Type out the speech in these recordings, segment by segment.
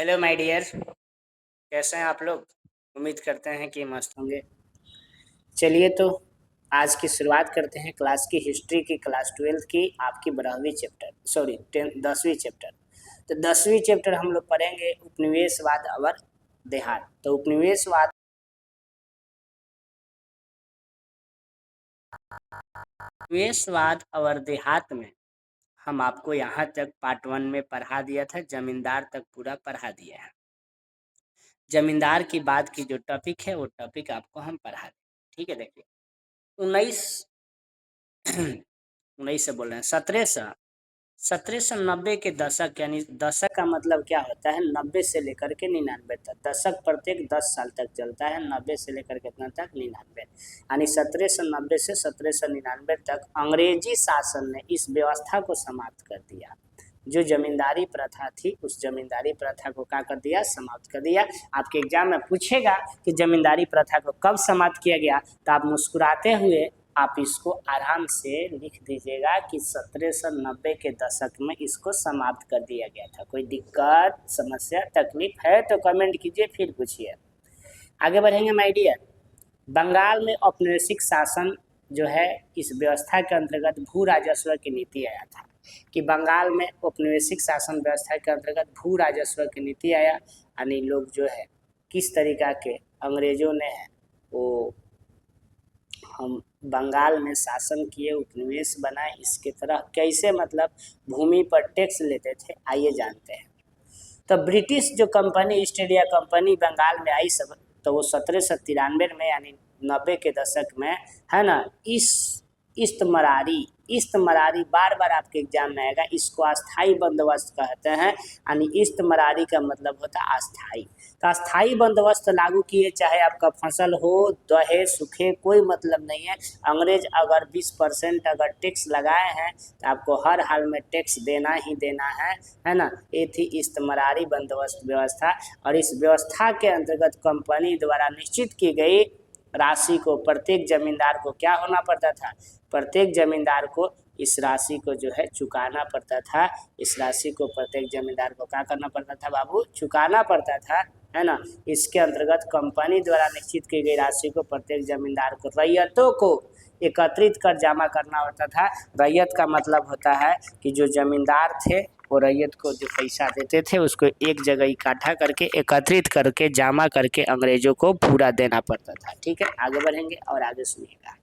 Hello my dear. कैसे हैं आप लोग? उम्मीद करते हैं कि मस्त होंगे। चलिए तो आज की शुरुआत करते हैं क्लास की हिस्ट्री की, क्लास 12 की, आपकी 12वीं चैप्टर, सॉरी 10वीं चैप्टर। तो 10वीं चैप्टर हम लोग पढ़ेंगे उपनिवेशवाद और देहात। तो उपनिवेशवाद और देहात में हम आपको यहाँ तक पार्ट 1 में पढ़ा दिया था, जमींदार तक पूरा पढ़ा दिया है। जमींदार की बात की जो टॉपिक है वो टॉपिक आपको हम पढ़ा दें। ठीक है, देखिए 19 19 से बोल रहे हैं 1790 के दशक, यानी दशक का मतलब क्या होता है, 90 से लेकर के 99 तक। दशक प्रत्येक 10 साल तक चलता है, 90 से लेकर कितना तक, 99। यानी 1790 से 1799 तक अंग्रेजी शासन ने इस व्यवस्था को समाप्त कर दिया। जो जमींदारी प्रथा थी उस जमींदारी प्रथा को क्या कर दिया, समाप्त कर दिया। आपके एग्जाम में पूछेगा कि जमींदारी प्रथा को कब समाप्त किया गया, तो आप मुस्कुराते हुए आप इसको आराम से लिख दीजिएगा कि 1790 के दशक में इसको समाप्त कर दिया गया था। कोई दिक्कत, समस्या, तकलीफ है तो कमेंट कीजिए, फिर पूछिए। आगे बढ़ेंगे माय डियर। बंगाल में औपनिवेशिक शासन जो है, इस व्यवस्था के अंतर्गत भू राजस्व की नीति आया था कि बंगाल में औपनिवेशिक शासन व्यवस्था के अंतर्गत भू राजस्व की नीति आया। यानी लोग जो है किस तरीका के अंग्रेजों ने है वो हम बंगाल में शासन किए, उपनिवेश बनाए, इसके तरह कैसे मतलब भूमि पर टैक्स लेते थे, आइए जानते हैं। तो ब्रिटिश जो company, East India Company Bengal में आई सब, तो वो 1793 में यानी 90 के दशक में है ना, इस्तमरारी बार बार आपके एग्जाम में आएगा। इसको अस्थाई बंदोबस्त कहते हैं, यानी इस्तमरारी का मतलब होता है अस्थाई। तो अस्थाई बंदोबस्त लागू किए, चाहे आपका फसल हो, दहे, सूखे, कोई मतलब नहीं है। अंग्रेज अगर 20% अगर टैक्स लगाए हैं तो आपको हर हाल में टैक्स देना ही देना है ना। ये थी इस्तमरारी बंदोबस्त व्यवस्था। और इस व्यवस्था के अंतर्गत कंपनी द्वारा निश्चित की गई राशि को प्रत्येक जमींदार को क्या होना पड़ता था, प्रत्येक जमींदार को इस राशि को जो है चुकाना पड़ता था। इस राशि को प्रत्येक जमींदार को क्या करना पड़ता था बाबू, चुकाना पड़ता था, है ना। इसके अंतर्गत कंपनी द्वारा निश्चित की गई राशि को प्रत्येक जमींदार को, रैयतों को एकत्रित कर जमा करना होता था। रैयत का मतलब होता है कि जो जमींदार थे वो रैयत को जो पैसा देते थे उसको एक जगह इकट्ठा करके, एकत्रित करके, जमा करके अंग्रेजों को पूरा देना पड़ता था। ठीक है, आगे बढ़ेंगे और आगे सुनिएगा।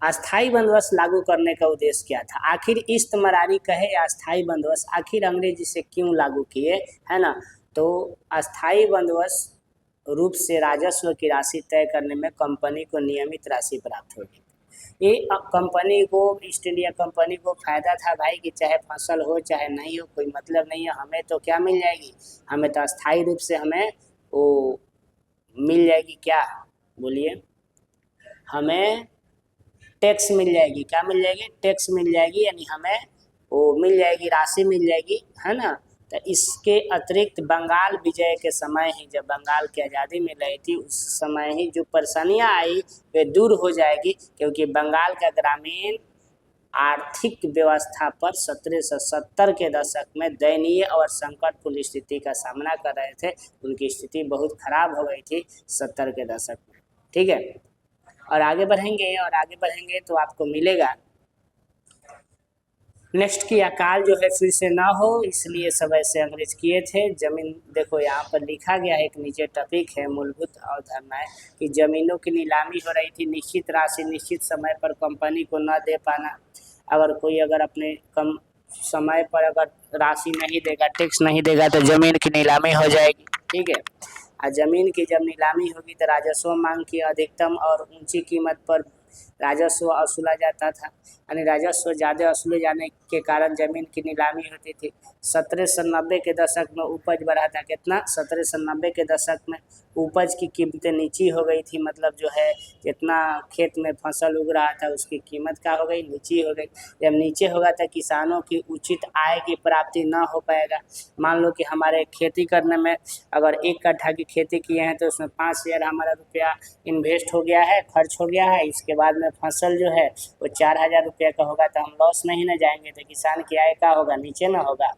अस्थाई बंदोबस्त लागू करने का उद्देश्य क्या था? आखिर इस्तमरारी कहे या अस्थाई बंदोबस्त, आखिर अंग्रेज इसे क्यों लागू किए, है ना। तो अस्थाई बंदोबस्त रूप से राजस्व की राशि तय करने में कंपनी को नियमित राशि प्राप्त होगी। ये कंपनी को, ईस्ट इंडिया कंपनी को फायदा था भाई कि चाहे फसल हो चाहे नहीं हो, कोई मतलब नहीं है, हमें तो क्या मिल जाएगी, हमें तो अस्थाई रूप से हमें वो मिल जाएगी, क्या बोलिए, हमें टैक्स मिल जाएगी। क्या मिल जाएगी? टैक्स मिल जाएगी, यानी हमें वो मिल जाएगी, राशि मिल जाएगी, है ना। तो इसके अतिरिक्त बंगाल विजय के समय ही, जब बंगाल की आज़ादी मिल रही थी उस समय ही जो परेशानियां आई वे दूर हो जाएगी, क्योंकि बंगाल का ग्रामीण आर्थिक व्यवस्था पर 1770 के दशक में दयनीय और संकटपूर्ण स्थिति का सामना कर रहे थे। उनकी स्थिति बहुत खराब हो गई थी 70 के दशक में। ठीक है, और आगे बढ़ेंगे तो आपको मिलेगा नेक्स्ट की अकाल जो है फिर से ना हो, इसलिए सब ऐसे अंग्रेज किए थे। जमीन देखो यहाँ पर लिखा गया है, एक नीचे टॉपिक है मूलभूत अवधारणाएं, कि जमीनों की नीलामी हो रही थी, निश्चित राशि निश्चित समय पर कंपनी को न दे पाना। अगर कोई अगर अपने कम समय पर अगर राशि नहीं देगा, टैक्स नहीं देगा, तो जमीन की नीलामी हो जाएगी। ठीक है, और जमीन की जब नीलामी होगी तो राजस्व मांग की अधिकतम और ऊंची कीमत पर राजस्व वसूला जाता था, यानी राजस्व ज़्यादा वसूले जाने के कारण जमीन की नीलामी होती थी। 1790 के दशक में उपज बढ़ा था, कितना? 1790 के दशक में उपज की कीमतें नीची हो गई थी, मतलब जो है जितना खेत में फसल उग रहा था उसकी कीमत क्या हो गई, नीची हो गई। जब नीचे होगा तो किसानों की उचित आय की प्राप्ति ना हो पाएगा। मान लो कि हमारे खेती करने में अगर 1 कट्ठा की खेती किए हैं तो उसमें 5,000 हमारा रुपया इन्वेस्ट हो गया है, खर्च हो गया है, इसके बाद में में फसल जो है वो 4,000 रुपये का होगा तो हम लॉस नहीं ना जाएंगे, तो किसान की आय का होगा, नीचे ना होगा।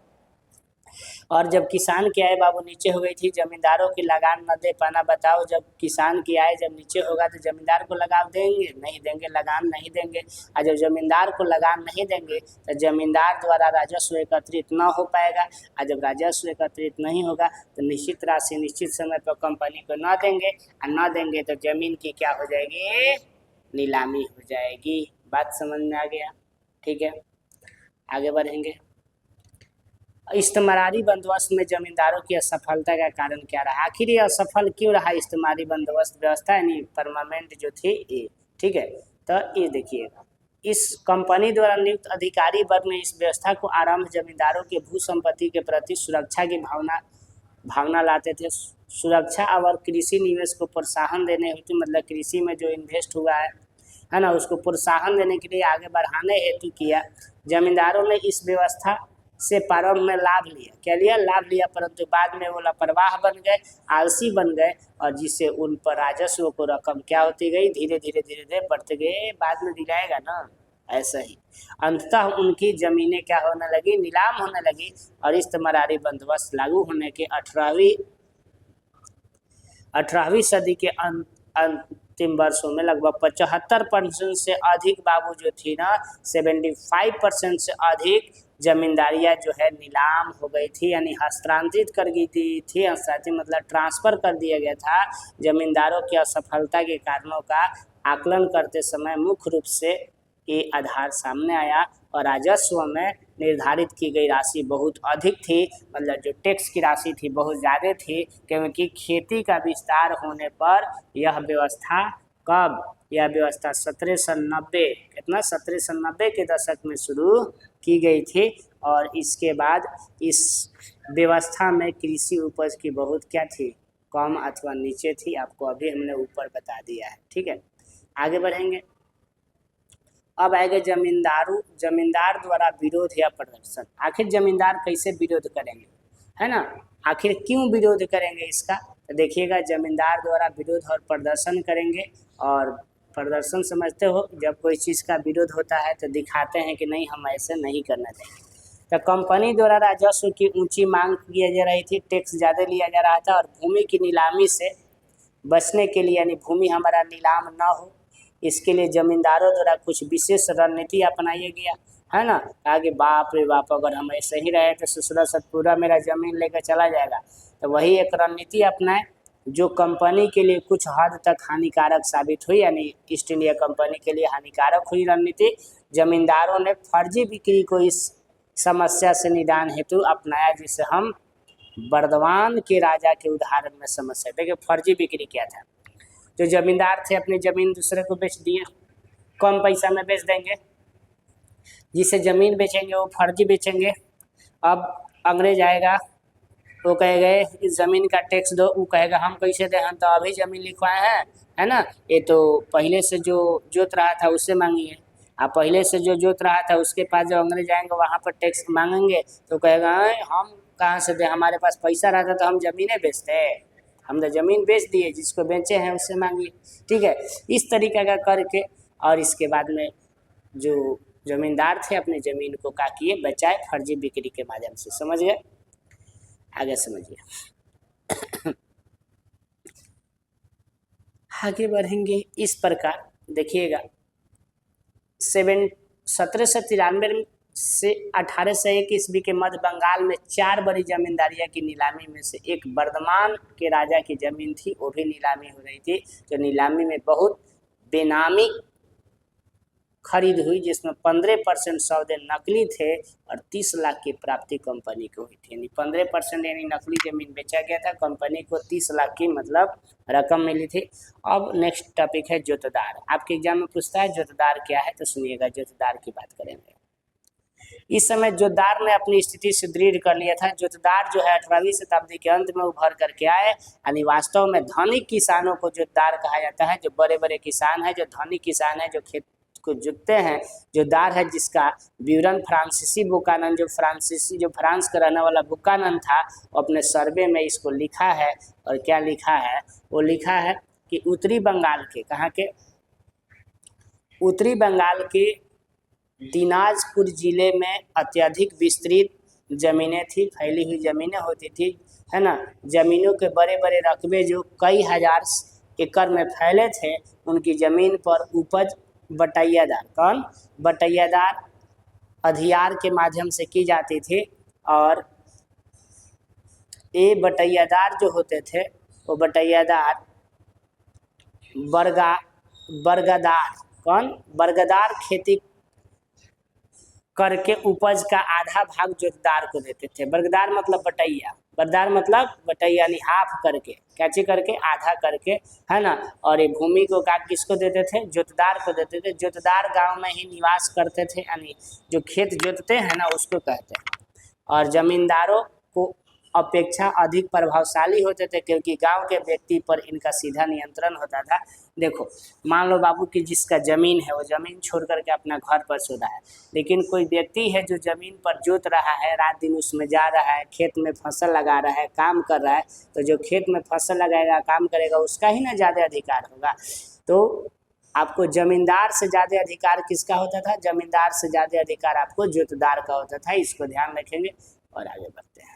और जब किसान की आय बाबू नीचे हो गई थी, जमींदारों की लगान न दे पाना, बताओ जब किसान की आय जब नीचे होगा तो जमींदार को लगान देंगे, नहीं देंगे, लगान नहीं देंगे। और जब जमींदार को लगान नहीं देंगे तो जमींदार द्वारा राजस्व एकत्रित न हो पाएगा, और जब राजस्व एकत्रित नहीं होगा तो निश्चित राशि निश्चित समय पर कंपनी को न देंगे, और न देंगे तो जमीन की क्या हो जाएगी, नीलामी हो जाएगी। बात समझ में आ गया? ठीक है, आगे बढ़ेंगे। इस्तेमारी बंदोबस्त में जमींदारों की असफलता का कारण क्या रहा? आखिर ये असफल क्यों रहा इस्तेमारी बंदोबस्त व्यवस्था, यानी परमानेंट जो थी ये? ठीक है, तो ये देखिएगा, इस कंपनी द्वारा नियुक्त अधिकारी वर्ग ने इस व्यवस्था को आरंभ जमींदारों के भू संपत्ति के प्रति सुरक्षा की भावना लाते थे। सुरक्षा और कृषि निवेश को प्रोत्साहन देने हेतु, मतलब कृषि में जो इन्वेस्ट हुआ है ना, उसको प्रोत्साहन देने के लिए आगे बढ़ाने हेतु किया। जमींदारों ने इस व्यवस्था से प्रारंभ में लाभ लिया, क्या लिया? लाभ लिया, परंतु बाद में वो लापरवाह बन गए, आलसी बन गए, और जिससे उन पर राजस्व को रकम क्या होती गई, धीरे धीरे बढ़ते गए, बाद में दिलाएगा ना, ऐसा ही अंततः उनकी जमीनें क्या होने लगी, नीलाम होने लगी। और इस्तेमारी बंदोबस्त लागू होने के 18वीं सदी के अंतिम वर्षों में लगभग 75% से अधिक बाबू जो थी ना, 75% से अधिक जमींदारियां जो है नीलाम हो गई थी, यानी हस्तांतरित कर गई थी। हस्तांतरित मतलब ट्रांसफर कर दिया गया था। जमींदारों की असफलता के कारणों का आकलन करते समय मुख्य रूप से ये आधार सामने आया, और राजस्व में निर्धारित की गई राशि बहुत अधिक थी, मतलब जो टैक्स की राशि थी बहुत ज़्यादा थी, क्योंकि खेती का विस्तार होने पर यह व्यवस्था कब, यह व्यवस्था 1790, कितना, 1790 के दशक में शुरू की गई थी। और इसके बाद इस व्यवस्था में कृषि उपज की बहुत क्या थी, कम अथवा नीचे थी। आपको अभी हमने ऊपर बता दिया है। ठीक है, आगे बढ़ेंगे। अब आएगा जमींदार द्वारा विरोध या प्रदर्शन। आखिर जमींदार कैसे विरोध करेंगे, है ना, आखिर क्यों विरोध करेंगे इसका? तो देखिएगा, जमींदार द्वारा विरोध और प्रदर्शन करेंगे। और प्रदर्शन समझते हो, जब कोई चीज़ का विरोध होता है तो दिखाते हैं कि नहीं, हम ऐसे नहीं करना चाहिए। तो कंपनी द्वारा राजस्व की ऊंची मांग की जा रही थी, टैक्स ज़्यादा लिया जा रहा था, और भूमि की नीलामी से बचने के लिए, यानी भूमि हमारा नीलाम ना हो, इसके लिए जमींदारों द्वारा कुछ विशेष रणनीति अपनाया गया, है ना। आगे बाप रे बाप, अगर हम ऐसे ही रहे तो ससुरा सतपुरा मेरा जमीन लेकर चला जाएगा। तो वही एक रणनीति अपनाए जो कंपनी के लिए कुछ हद तक हानिकारक साबित हुई, यानी ईस्ट इंडिया कंपनी के लिए हानिकारक हुई रणनीति। जमींदारों ने फर्जी बिक्री को इस समस्या से निदान हेतु अपनाया, जिसे हम बर्दवान के राजा के उदाहरण में समझ सकते। देखिए फर्जी बिक्री क्या था, जो जमींदार थे अपनी ज़मीन दूसरे को बेच दिए, कम पैसा में बेच देंगे, जिसे ज़मीन बेचेंगे वो फर्जी बेचेंगे। अब अंग्रेज आएगा, वो कहेगा इस ज़मीन का टैक्स दो, वो कहेगा हम कैसे दें, हम तो अभी ज़मीन लिखवाए हैं, है ना, ये तो पहले से जो जोत रहा था उससे मांगिए। आप पहले से जो जोत रहा था उसके पास जब अंग्रेज आएंगे वहाँ पर टैक्स मांगेंगे, तो कहेगा हम कहाँ से दें, हमारे पास पैसा रहता तो हम ज़मीनें बेचते, हम तो ज़मीन बेच दिए, जिसको बेचे हैं उससे मांगिए। ठीक है, इस तरीके का करके, और इसके बाद में जो जमींदार थे अपनी ज़मीन को क्या किए, बचाए फर्जी बिक्री के माध्यम से। समझ गए? आगे समझिए। आगे बढ़ेंगे इस प्रकार, देखिएगा 1793 से 1801 ईस्वी के मध्य बंगाल में 4 बड़ी जमींदारियां की नीलामी में से एक बर्धमान के राजा की जमीन थी, वो भी नीलामी हो रही थी। जो नीलामी में बहुत बेनामी खरीद हुई, जिसमें 15% सौदे नकली थे और 30 लाख की प्राप्ति कंपनी को हुई थी, यानी 15% यानी नकली जमीन बेचा गया था, कंपनी को 30 लाख की मतलब रकम मिली थी। अब नेक्स्ट टॉपिक है जोतदार। आपके एग्जाम में पूछता है जोतदार क्या है, तो सुनिएगा, जोतदार की बात करेंगे। इस समय जोतदार ने अपनी स्थिति सुदृढ़ कर लिया था। जोतदार जो है 18वीं शताब्दी के अंत में उभर करके आए, यानी वास्तव में धनिक किसानों को जोतदार कहा जाता है। जो बड़े बड़े किसान हैं, जो धनिक किसान हैं, जो खेत को जोतते हैं, जोतदार है, जिसका विवरण फ्रांसीसी बुकानन, जो फ्रांस का रहने वाला बुकानन था, वो अपने सर्वे में इसको लिखा है। और क्या लिखा है, वो लिखा है कि उत्तरी बंगाल के, कहाँ के, उत्तरी बंगाल के दिनाजपुर जिले में अत्यधिक विस्तृत ज़मीनें थी, फैली हुई ज़मीनें होती थी, है ना। ज़मीनों के बड़े बड़े रकबे जो कई हजार एकड़ में फैले थे, उनकी ज़मीन पर उपज बटैयादार, कौन, बटैयादार अधियार के माध्यम से की जाती थी। और ये बटैयादार जो होते थे वो बटैयादार बरगदार, कौन, बरगदार खेती करके उपज का आधा भाग जोतदार को देते थे। बरगदार मतलब बटैया, बरदार मतलब बटैया यानी हाफ करके, कैची करके, आधा करके, है ना। और ये भूमि को का किसको देते थे, जोतदार को देते थे। जोतदार गांव में ही निवास करते थे, यानी जो खेत जोतते हैं ना उसको कहते हैं। और जमींदारों को अपेक्षा अधिक प्रभावशाली होते थे, क्योंकि गांव के व्यक्ति पर इनका सीधा नियंत्रण होता था। देखो, मान लो बाबू कि जिसका ज़मीन है वो ज़मीन छोड़ करके अपना घर पर सो रहा है, लेकिन कोई व्यक्ति है जो ज़मीन पर जोत रहा है, रात दिन उसमें जा रहा है, खेत में फसल लगा रहा है, काम कर रहा है, तो जो खेत में फसल लगाएगा, काम करेगा, उसका ही ना ज़्यादा अधिकार होगा। तो आपको ज़मींदार से ज़्यादा अधिकार किसका होता था, ज़मींदार से ज़्यादा अधिकार आपको जोतदार का होता था। इसको ध्यान रखेंगे और आगे बढ़ते हैं।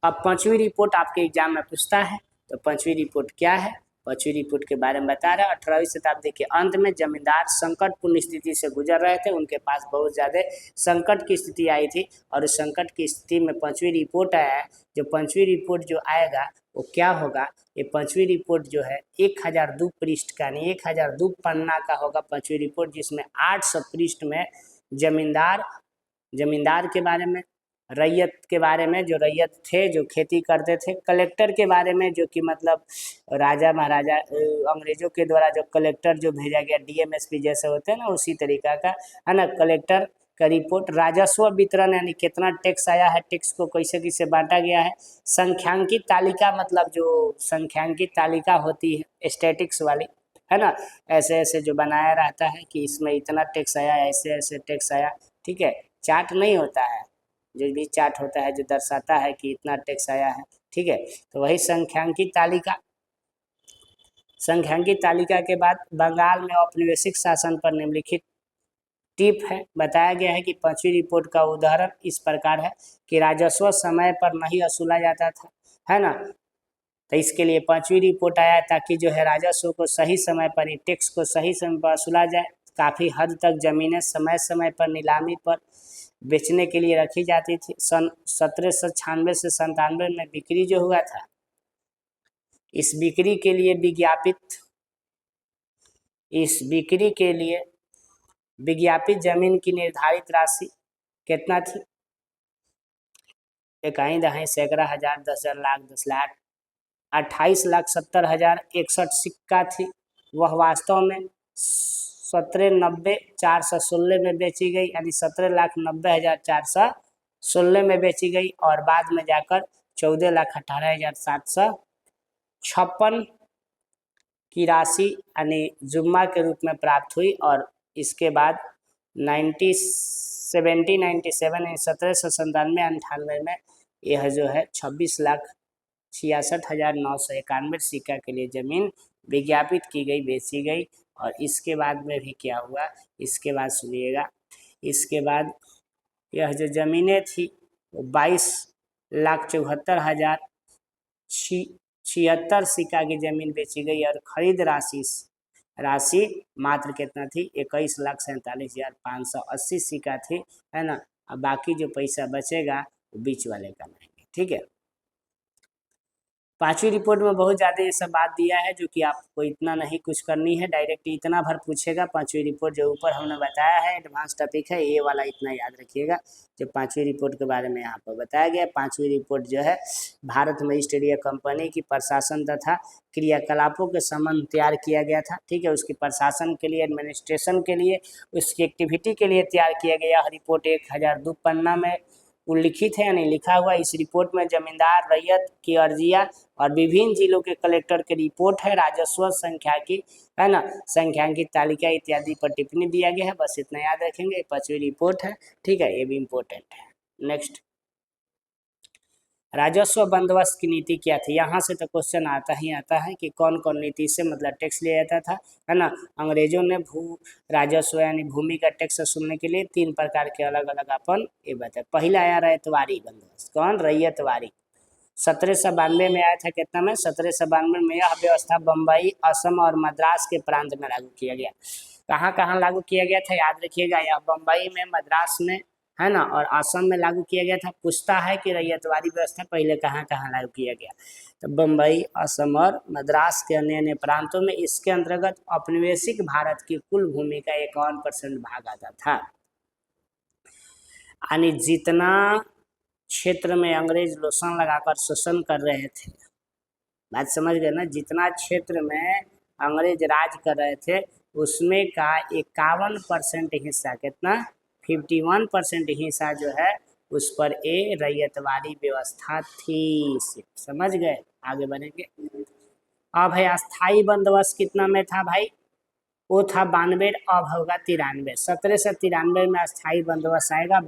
अब पांचवी रिपोर्ट आपके एग्जाम में पूछता है, तो पांचवी रिपोर्ट क्या है, पांचवी रिपोर्ट के बारे में बता रहा है। 18वीं शताब्दी के अंत में जमींदार संकटपूर्ण स्थिति से गुजर रहे थे, उनके पास बहुत ज़्यादा संकट की स्थिति आई थी, और उस संकट की स्थिति में पांचवी रिपोर्ट आया है। जो पांचवी रिपोर्ट जो आएगा वो क्या होगा, ये पांचवी रिपोर्ट जो है 1002 पृष्ठ का, यानी 1002 पन्ना का होगा पांचवी रिपोर्ट, जिसमें 800 पृष्ठ में जमींदार के बारे में, रैयत के बारे में, जो रैयत थे जो खेती करते थे, कलेक्टर के बारे में जो कि मतलब राजा महाराजा अंग्रेजों के द्वारा जो कलेक्टर जो भेजा गया, डीएमएसपी जैसे होते हैं ना, उसी तरीका का, है ना, कलेक्टर का रिपोर्ट। राजस्व वितरण यानी कितना टैक्स आया है, टैक्स को कैसे कैसे बांटा गया है। संख्यांकित तालिका मतलब जो संख्यांकित तालिका होती है स्टैटिक्स वाली, है ना, ऐसे ऐसे जो बनाया रहता है कि इसमें इतना टैक्स आया, ऐसे ऐसे टैक्स आया, ठीक है। चार्ट नहीं होता है, जो भी चार्ट होता है जो दर्शाता है कि इतना टैक्स आया है, ठीक है। तो वही संख्यांकित तालिका। संख्यांकित तालिका के बाद बंगाल में औपनिवेशिक शासन पर निम्नलिखित टिप है। बताया गया है कि पांचवी रिपोर्ट का उदाहरण इस प्रकार है कि राजस्व समय पर नहीं वसूला जाता था, है ना। तो इसके लिए पांचवी रिपोर्ट आया ताकि जो है राजस्व को सही समय पर, टैक्स को सही समय पर वसूला जाए। काफ़ी हद तक ज़मीनें समय समय पर नीलामी पर बेचने के लिए रखी जाती थी। सन 1796 से 97 में बिक्री जो हुआ था, इस बिक्री के लिए विज्ञापित जमीन की निर्धारित राशि कितना थी, इकाई दहाई सैकड़ा हजार 10,000 लाख 10 लाख 28,70,061 सिक्का थी। वह वास्तव में 17,90,416 में बेची गई, यानी 17,90,416 में बेची गई, और बाद में जाकर 14,18,756 की राशि यानी जुम्मा के रूप में प्राप्त हुई। और इसके बाद 1797 में यह जो है 26,66,991 सिक्का के लिए ज़मीन विज्ञापित की गई, बेची गई। और इसके बाद में भी क्या हुआ, इसके बाद सुनिएगा, इसके बाद यह जो ज़मीनें थी वो 22,74,076 सिक्का की ज़मीन बेची गई, और खरीद राशि मात्र कितना थी, 21,47,580 सिक्का थी, है ना। अब बाकी जो पैसा बचेगा वो बीच वाले का नहीं, ठीक है। पांचवी रिपोर्ट में बहुत ज़्यादा ये सब बात दिया है, जो कि आपको इतना नहीं कुछ करनी है, डायरेक्ट इतना भर पूछेगा। पांचवी रिपोर्ट जो ऊपर हमने बताया है एडवांस टॉपिक है, ये वाला इतना याद रखिएगा जो पांचवी रिपोर्ट के बारे में यहाँ पर बताया गया। पांचवी रिपोर्ट जो है भारत में ईस्ट इंडिया कंपनी की प्रशासन तथा क्रियाकलापों के संबंध तैयार किया गया था, ठीक है। उसकी प्रशासन के लिए, एडमिनिस्ट्रेशन के लिए, उसकी एक्टिविटी के लिए तैयार किया गया। रिपोर्ट 1002 पन्ना में उल्लिखित है, यानी लिखा हुआ। इस रिपोर्ट में जमींदार, रैयत की अर्जियां और विभिन्न जिलों के कलेक्टर की रिपोर्ट है, राजस्व संख्यांकित, है ना, संख्यांकित तालिका इत्यादि पर टिप्पणी दिया गया है। बस इतना याद रखेंगे, पांचवी रिपोर्ट है, ठीक है, ये भी इम्पोर्टेंट है। नेक्स्ट, राजस्व बंदोबस्त की नीति क्या थी, यहाँ से तो क्वेश्चन आता ही आता है कि कौन कौन नीति से मतलब टैक्स लिया जाता था, है ना। अंग्रेजों ने भू राजस्व यानी भूमि का टैक्स वसूलने के लिए 3 प्रकार के अलग अलग अपन ये बताए। पहला आया रैयतवारी बंदोबस्त, कौन, रैयतवारी। 1792 में आया था, कितना में, 1792 में। यह व्यवस्था बम्बई, असम और मद्रास के प्रांत में लागू किया गया। कहाँ कहाँ लागू किया गया था, याद रखिएगा, यह बम्बई में, मद्रास में, है ना, और असम में लागू किया गया था। पूछता है कि रैयतवारी व्यवस्था पहले कहाँ कहाँ लागू किया गया, तो बम्बई, असम और मद्रास के अन्य अन्य प्रांतों में। इसके अंतर्गत औपनिवेशिक भारत की कुल भूमि का 51% भाग आता था। यानी जितना क्षेत्र में अंग्रेज लोसन लगाकर शोषण कर रहे थे, बात समझ गए ना, जितना क्षेत्र में अंग्रेज राज कर रहे थे उसमें का 51% हिस्सा, कितना, 51% हिस्सा जो है उस पर ए रैयतवारी व्यवस्था थी। समझ गए, आगे बढ़ेंगे। अब है अस्थाई बंदोबस्त, कितना में था भाई, वो था 92, अब होगा 93। 1793 में अस्थाई बंदोबस्त आएगा।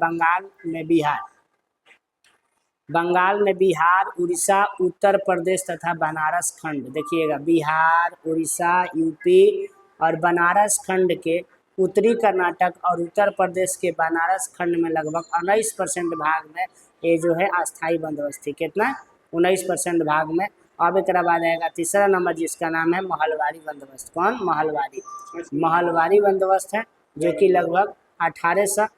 बंगाल में बिहार, उड़ीसा, उत्तर प्रदेश तथा बनारस खंड, देखिएगा, बिहार, उड़ीसा, यूपी और बनारस खंड के उत्तरी कर्नाटक और उत्तर प्रदेश के बनारस खंड में लगभग 19% भाग में ये जो है अस्थाई बंदोबस्त थी। कितना, 19% भाग में। अब एक बाद आएगा तीसरा नंबर, जिसका नाम है महलवारी बंदोबस्त। कौन, महलवारी बंदोबस्त है, जो कि लगभग 1800।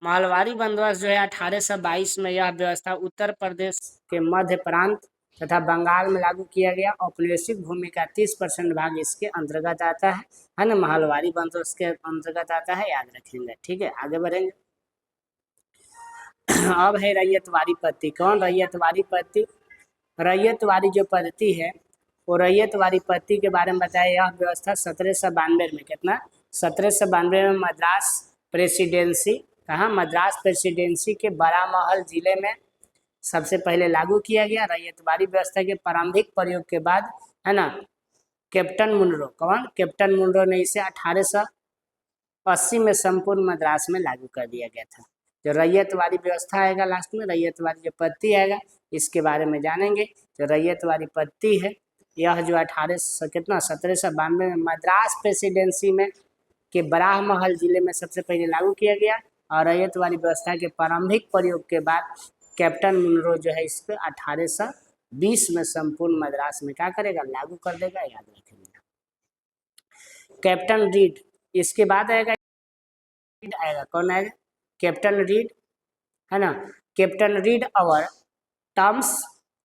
मालवारी बंदोबस्त जो है 1822 में, यह व्यवस्था उत्तर प्रदेश के मध्य प्रांत तथा बंगाल में लागू किया गया। औपनिवेशिक भूमि का 30% भाग इसके अंतर्गत आता है ना, महलवारी बंदोबस्त के अंतर्गत आता है, याद रखेंगे। ठीक है, आगे बढ़ेंगे। अब है रैयतवारी पद्धति। कौन, रैयतवारी पद्धति। रैयतवारी जो पद्धति है वो रैयतवारी पद्धति के बारे में बताया। यह व्यवस्था 1792 में, कितना, 1792 में मद्रास प्रेसिडेंसी, कहाँ, मद्रास प्रेसिडेंसी के बरामहल जिले में सबसे पहले लागू किया गया। रैयतवारी व्यवस्था के प्रारंभिक प्रयोग के बाद, है ना, कैप्टन मुनरो, कौन, कैप्टन मुनरो ने इसे 1880 में संपूर्ण मद्रास में लागू कर दिया गया था। जो रैयतवारी व्यवस्था आएगा लास्ट में, रैयतवारी जो पद्धति आएगा इसके बारे में जानेंगे। जो रैयतवारी पद्धति है यह जो 1792 में मद्रास प्रेसिडेंसी में के बरामहल जिले में सबसे पहले लागू किया गया। और रैयतवारी व्यवस्था के प्रारंभिक प्रयोग के बाद कैप्टन मुनरो जो है इसको 1820 में संपूर्ण मद्रास में क्या करेगा, लागू कर देगा, याद रखेंगे। कैप्टन रीड, इसके बाद आएगा कौन आएगा, कैप्टन रीड, है ना। कैप्टन रीड और टॉम्स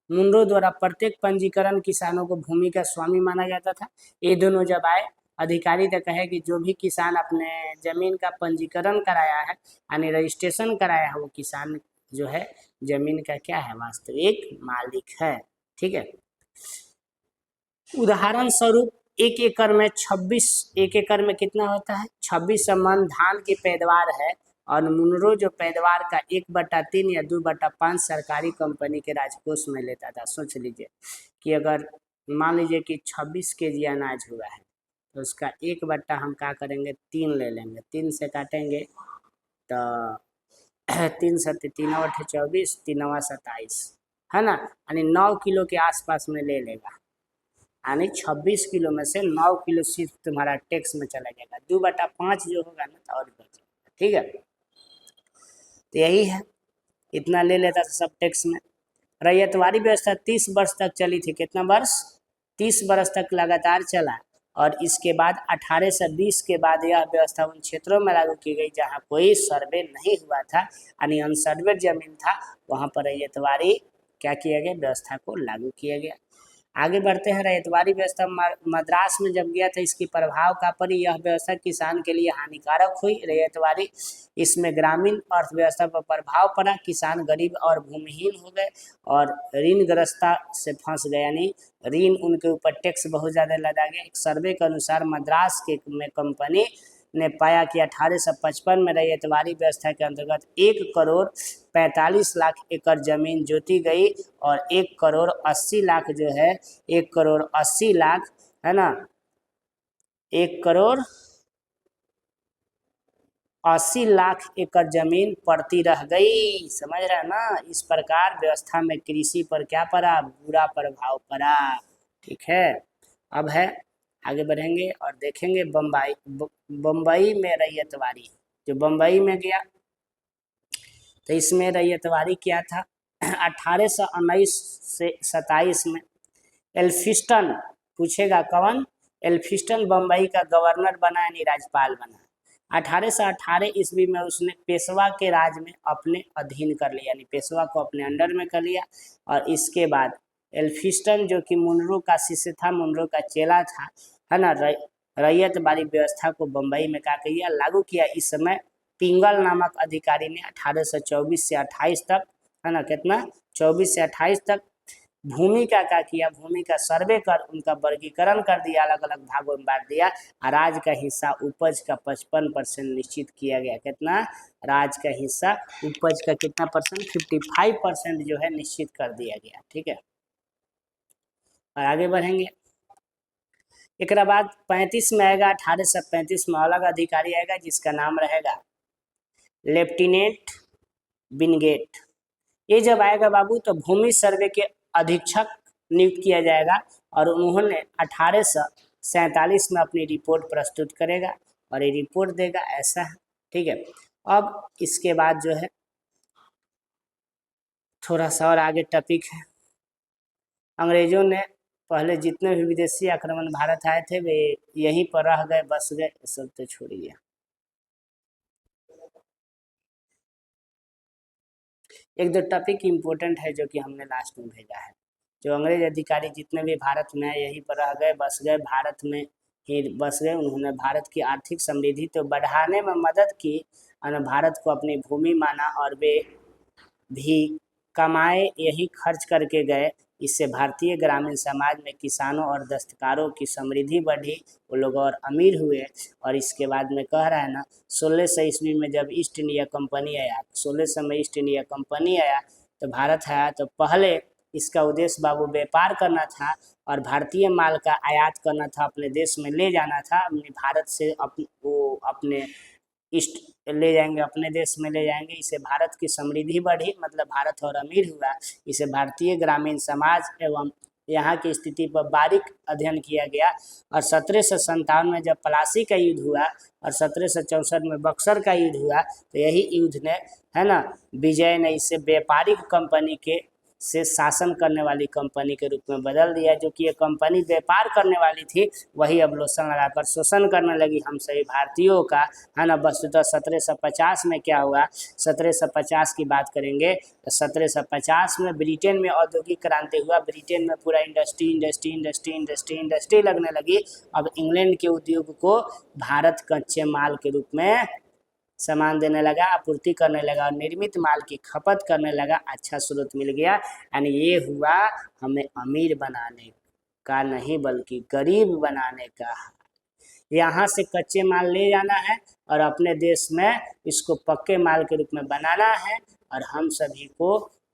मुनरो द्वारा प्रत्येक पंजीकरण किसानों को भूमि का स्वामी माना जाता था। ये दोनों जब आए, अधिकारी तक कहे कि जो भी किसान अपने जमीन का पंजीकरण कराया है यानी रजिस्ट्रेशन कराया है वो किसान जो है जमीन का क्या है, वास्तविक मालिक है। ठीक है, उदाहरण स्वरूप एक एकड़ में कितना होता है, 26 मन धान की पैदावार है। और मुनरो जो पैदावार का 1/3 या 2/5 सरकारी कंपनी के राजकोष में लेता था। सोच लीजिए कि अगर मान लीजिए कि 26 kg अनाज हुआ है तो उसका 1/, हम क्या करेंगे, 3 ले लेंगे, 3 से काटेंगे तो 3 सत्ते 3 अठे 24, 3 27, है ना, यानी 9 किलो के आसपास में ले लेगा। यानी 26 किलो में से 9 किलो सिर्फ तुम्हारा टैक्स में चला जाएगा। 2/5 जो होगा ना तो और बचेगा। ठीक है, तो यही है, इतना ले लेता था सब टैक्स में। रैयतवारी व्यवस्था 30 वर्ष तक चली थी। कितना वर्ष, 30 वर्ष तक लगातार चला। और इसके बाद 1820 के बाद यह व्यवस्था उन क्षेत्रों में लागू की गई जहाँ कोई सर्वे नहीं हुआ था, यानी अनसर्वे जमीन था, वहाँ पर रैयतवारी क्या किया गया, व्यवस्था को लागू किया गया। आगे बढ़ते हैं। रैयतवारी व्यवस्था मद्रास में जब गया था इसकी प्रभाव का पड़ी, यह व्यवस्था किसान के लिए हानिकारक हुई। रैयतवारी इसमें ग्रामीण अर्थव्यवस्था पर प्रभाव पड़ा, किसान गरीब और भूमिहीन हो गए और ऋणग्रस्ता से फंस गए, यानी ऋण उनके ऊपर टैक्स बहुत ज़्यादा लदा गया। एक सर्वे के अनुसार मद्रास के में कंपनी ने पाया कि 1855 में रैयतवारी व्यवस्था के अंतर्गत 1,45,00,000 एकड़ जमीन जोती गई और 1,80,00,000 जो है 1,80,00,000, है ना, 1,80,00,000 80 लाख एकड़ जमीन पड़ती रह गई। समझ रहे हैं ना। इस प्रकार व्यवस्था में कृषि पर क्या पड़ा, बुरा प्रभाव पड़ा। ठीक है, अब है आगे बढ़ेंगे और देखेंगे बम्बई में रैयतवाड़ी। जो बम्बई में गया तो इसमें रैयतवाड़ी क्या था 1819 से 27 में एल्फिस्टन, पूछेगा कौन, एल्फिस्टन बम्बई का गवर्नर बना यानी राज्यपाल बना। 1818 ईस्वी में उसने पेशवा के राज में अपने अधीन कर लिया, यानी पेशवा को अपने अंडर में कर लिया। और इसके बाद एल्फिस्टन जो कि मुनरो का शिष्य था, मुनरो का चेला था, है ना, रैयतवाड़ी व्यवस्था को बम्बई में क्या किया, लागू किया। इस समय पिंगल नामक अधिकारी ने 1824 से 28 तक, है ना, कितना 24 से 28 तक भूमि का क्या किया, भूमि का सर्वे कर उनका वर्गीकरण कर दिया, अलग अलग भागों में बांट दिया। राज का हिस्सा उपज का 55% निश्चित किया गया। कितना, राज का हिस्सा उपज का कितना परसेंट, 55% जो है निश्चित कर दिया गया। ठीक है, और आगे बढ़ेंगे। एक बाद 35 में आएगा, 1835 में अलग अधिकारी आएगा जिसका नाम रहेगा लेफ्टिनेंट विनगेट। ये जब आएगा बाबू तो भूमि सर्वे के अधीक्षक नियुक्त किया जाएगा और उन्होंने 1847 में अपनी रिपोर्ट प्रस्तुत करेगा और ये रिपोर्ट देगा, ऐसा है। ठीक है, अब इसके बाद जो है थोड़ा सा और आगे टॉपिक है। अंग्रेजों ने पहले जितने भी विदेशी आक्रमण भारत आए थे वे यहीं पर रह गए, बस गए, सब तो छोड़िए। एक दो टॉपिक इम्पोर्टेंट है जो कि हमने लास्ट में भेजा है। जो अंग्रेज अधिकारी जितने भी भारत में आए यहीं पर रह गए, बस गए, भारत में ही बस गए। उन्होंने भारत की आर्थिक समृद्धि तो बढ़ाने में मदद की और भारत को अपनी भूमि माना और वे भी कमाए यही खर्च करके गए। इससे भारतीय ग्रामीण समाज में किसानों और दस्तकारों की समृद्धि बढ़ी, वो लोग और अमीर हुए। और इसके बाद में कह रहा है ना, 1600 ईस्वी में जब ईस्ट इंडिया कंपनी आया, 1600 में ईस्ट इंडिया कंपनी आया तो भारत आया तो पहले इसका उद्देश्य बाबू व्यापार करना था और भारतीय माल का आयात करना था, अपने देश में ले जाना था। अपने भारत से वो अपने ईस्ट ले जाएंगे, अपने देश में ले जाएंगे। इससे भारत की समृद्धि बढ़ी, मतलब भारत और अमीर हुआ। इसे भारतीय ग्रामीण समाज एवं यहाँ की स्थिति पर बारीक अध्ययन किया गया। और 1757 में जब प्लासी का युद्ध हुआ और 1764 में बक्सर का युद्ध हुआ तो यही युद्ध ने, है ना, विजय ने इसे व्यापारिक कंपनी के से शासन करने वाली कंपनी के रूप में बदल दिया। जो कि ये कंपनी व्यापार करने वाली थी वही अब लोसन लगाकर शोषण करने लगी हम सभी भारतीयों का, है ना। वस्तुतः 1750 में क्या हुआ, 1750 की बात करेंगे तो 1750 में ब्रिटेन में औद्योगिक क्रांति हुआ। ब्रिटेन में पूरा industry industry industry industry industry लगने लगी। अब इंग्लैंड के उद्योग को भारत कच्चे माल के रूप में सामान देने लगा, आपूर्ति करने लगा और निर्मित माल की खपत करने लगा, अच्छा स्रोत मिल गया। यानी ये हुआ हमें अमीर बनाने का नहीं बल्कि गरीब बनाने का। यहाँ से कच्चे माल ले जाना है और अपने देश में इसको पक्के माल के रूप में बनाना है और हम सभी को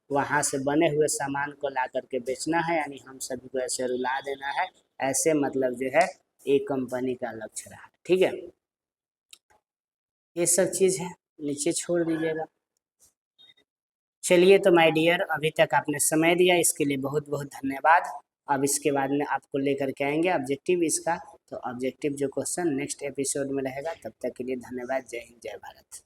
वहाँ से बने हुए सामान को ला करके बेचना है, यानी हम सभी को ऐसे रुला देना है। ऐसे मतलब जो है एक कंपनी का लक्ष्य रहा। ठीक है, ये सब चीज़ है, नीचे छोड़ दीजिएगा। चलिए तो माय डियर, अभी तक आपने समय दिया इसके लिए बहुत बहुत धन्यवाद। अब इसके बाद में आपको लेकर के आएंगे ऑब्जेक्टिव इसका, तो ऑब्जेक्टिव जो क्वेश्चन नेक्स्ट एपिसोड में रहेगा। तब तक के लिए धन्यवाद। जय हिंद, जय भारत।